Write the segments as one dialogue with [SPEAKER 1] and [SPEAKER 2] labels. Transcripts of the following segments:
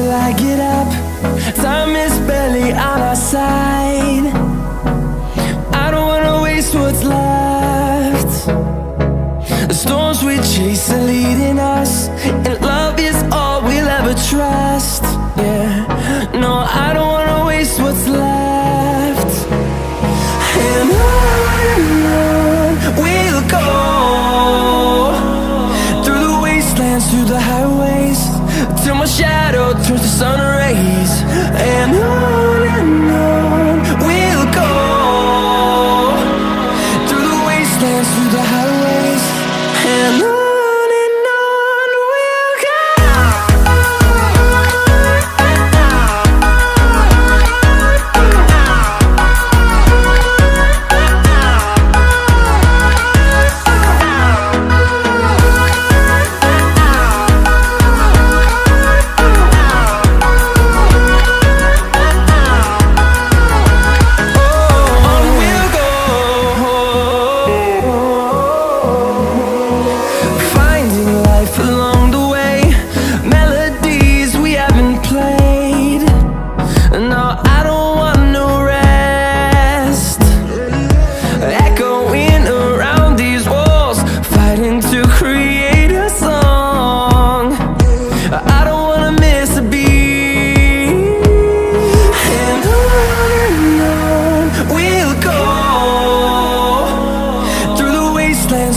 [SPEAKER 1] till I get up. Time is barely on our side. I don't wanna waste what's left. The storms we chase are leading us, and love is all we'll ever trust. Yeah, no, I don't wanna waste what's left. And on we'll go, through the wastelands, through the highways, till my shadow turns to sun rays. And on we'll go, through the wastelands, through the highways, and on we'll go.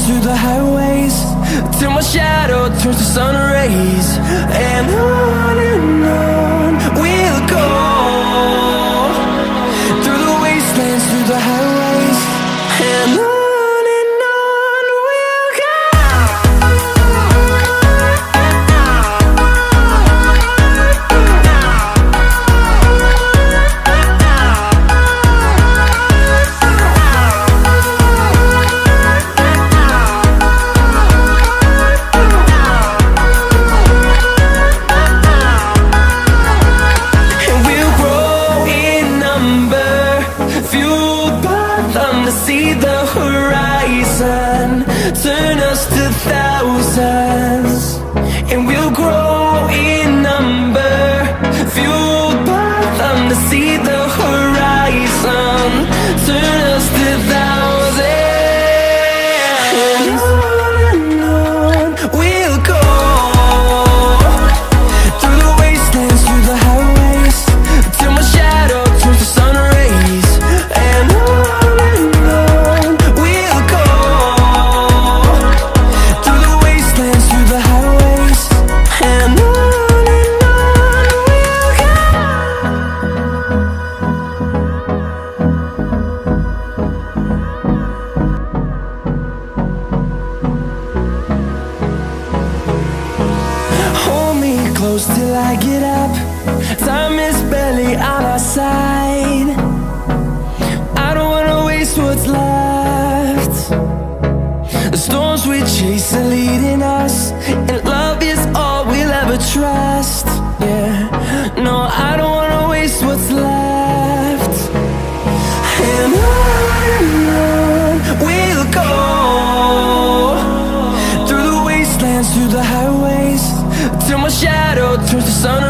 [SPEAKER 1] Through the highways, till my shadow turns to sun rays. And on we'll go, through the wastelands, through the highways, and on we'll go. See the horizon turn us to thousands, and we'll grow in number, fueled by them. To see the horizon turn us to thousands, and on we'll go, through the wastelands, through the highways, till my shadow turns to sun rays. And close till I get up. Time is barely on our side. I don't wanna waste what's left. The storms we chase are leading us, and love is all we'll ever trust. Yeah, no, I don't wanna waste what's left. And on we'll go, through the wastelands, through the highways, till my shadow turns to sun